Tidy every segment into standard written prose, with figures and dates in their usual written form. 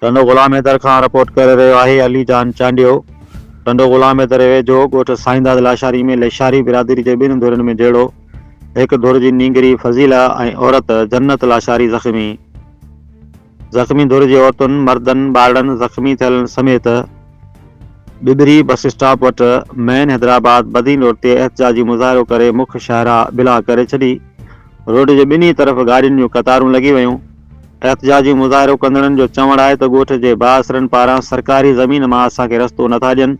टंडो गुलाम हैदर खां रिपोर्ट करे रहियो आहे अली जान चांडियो। टंडो गुलाम हैदर वेझो ॻोठ साईंदाद लाशारी में लेशारी बिरादरी जे ॿिनि धुरनि में जहिड़ो हिकु धुर जी नींगरी फज़ीला ऐं औरत जन्नत लाशारी ज़ख़्मी धुर जी औरतुनि मर्दनि ॿारनि ज़ख़्मी थियल समेत बिबरी बस स्टॉप वटि मेन हैदराबाद बदीन रोड ते एहतजाजी मुज़ाहिरो करे मुख्य शाहरा बिला करे छॾी। रोड जे ॿिन्ही तरफ़ गाॾियुनि जूं कतारूं लॻी वयूं। एहतजाजी मुज़ाहिरो कंदड़नि जो चवणु आहे त ॻोठ जे बासरनि पारां सरकारी ज़मीन मां असांखे रस्तो नथा ॾियनि।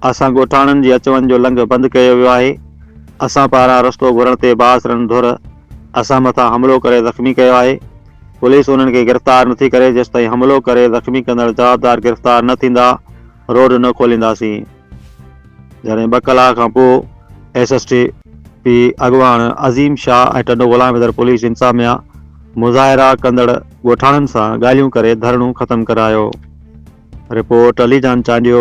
असां ॻोठाणनि जी अच वञ जो लंघ बंदि कयो वियो आहे। असां पारां रस्तो घुरण ते बासरनि धुर असां मथां हमिलो करे ज़ख़्मी कयो आहे। पुलिस उन्हनि खे गिरफ़्तार नथी करे जेसिताईं हमिलो करे ज़ख़्मी कंदड़ जवाबदार गिरफ़्तार न थींदा रोड न खोलींदासीं। जॾहिं 2 कलाक खां पोइ SSTP अॻवान अज़ीम शाह ऐं टंडो गुलाम हैदर पुलिस इंतज़ामिया मुज़ाहिरा कंदड़ ॻोठाणनि सां ॻाल्हियूं करे धरणो ख़त्म करायो। Report Ali Jan Chandio,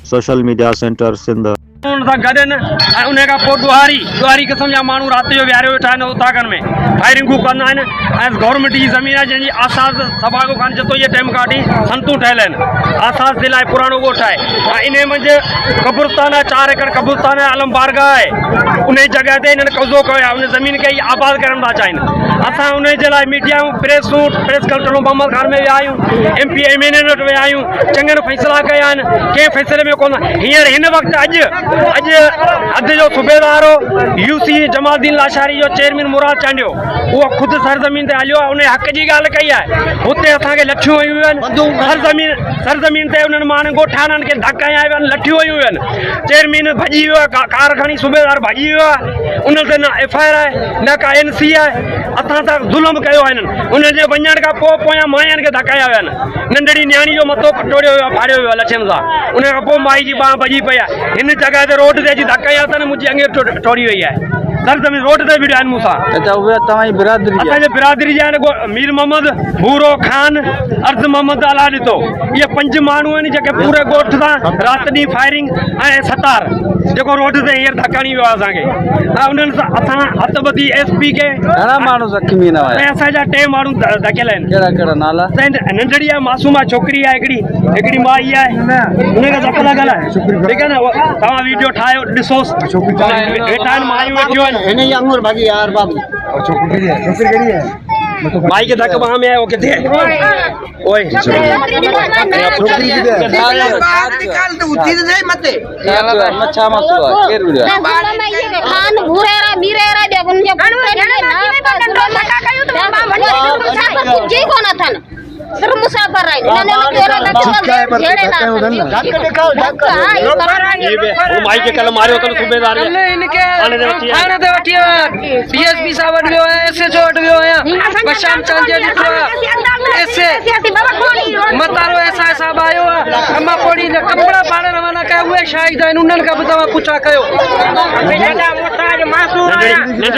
social media centre Sindh. गॾनि ऐं उन खां पोइ ॾुहारी क़िस्म जा माण्हू राति जो विहारे वेठा आहिनि उताकनि में फायरिंगूं कंदा आहिनि ऐं गवर्नमेंट जी ज़मीन आहे जंहिंजी आसास सभागो खान जतो ये टाइम खां वठी संतूं ठहियल आहिनि। आसास दिलि आहे पुराणो ॻोठ आहे ऐं इन मंझि क़ब्रिस्तान आहे 4 एकड़ क़ब्रिस्तान आहे अलम बारगाह आहे। उन जॻह ते हिननि कब्ज़ो कयो आहे। उन ज़मीन खे ई आबाद करणु था चाहिनि। असां उन जे लाइ मीडियाऊं प्रेस कलेक्टर मोहम्मद खान में विया आहियूं, MP MNN वटि विया आहियूं, चङनि फ़ैसिला कया आहिनि। कंहिं फ़ैसिले में कोन हींअर हिन वक़्तु अॼु अधु जो सूबेदार UC जमालुद्दीन लाशारी जो चेयरमैन मुराद चांडियो उहो ख़ुदि सरज़मीन ते हलियो आहे। उन हक़ जी ॻाल्हि कई आहे। हुते असांखे लठियूं वयूं आहिनि। सरज़मीन ते उन्हनि माण्हुनि ॻोठाणनि खे धक हया विया आहिनि, लठियूं वयूं आहिनि। चेयरमैन भॼी वियो आहे, कार खणी सूबेदार भॼी वियो आहे। उन ते न FIR आहे न का NC आहे। असां सां ज़ुल्म कयो आहे हिननि। उनजे वञण खां पोयां माइयुनि खे धक हया विया आहिनि। नंढड़ी न्याणी जो मथो टोड़ियो वियो आहे, फाड़ियो वियो आहे लठियुनि सां। उन खां पोइ माई जी बांह भॼी पई आहे। हिन जॻह ते रोड ते अची धक हया अथनि, मुंहिंजी अंगे टोड़ी वई आहे। सरज़मीन रोड ते बीठा आहिनि मूंसां। तव्हांजी बिरादरी असांजे बिरादरी जा आहिनि मीर मोहम्मद, भूरो खान, अर्ज़ मोहम्मद अला ॾितो। इहे 5 माण्हू आहिनि जेके पूरे ॻोठ सां राति ॾींहुं फायरिंग ऐं सतार जेको रोड ते हींअर धकाणी वियो आहे असांखे। ऐं उन्हनि सां असां हथबदी SP के घणा माण्हू ज़ख़्मी न ऐं असांजा 2 माण्हू धकियल आहिनि। कहिड़ा नाला? नंढड़ी आहे, मासूम आहे, छोकिरी आहे, हिकिड़ी माई आहे। उनखे धक लॻल आहे। ठीकु आहे न? तव्हां वीडियो ठाहियो ॾिसोसि। वेठा आहिनि मायूं वेठियूं आहिनि। माई के धक बाह में है, वो किथे है? ओए मुसाफर माई के कल मारियो तो सूबेदार DSP साहब वटि वियो आहियां, SHO वटि वियो आहियां, बशाम चांदिया ॾिठो आहे। मतारो SI साहब आयो आहे। अम्मा पोड़ी कपिड़ा पाड़े रवाना कया, उहे शाहिद आहिनि। उन्हनि खां बि तव्हां पुछा कयो।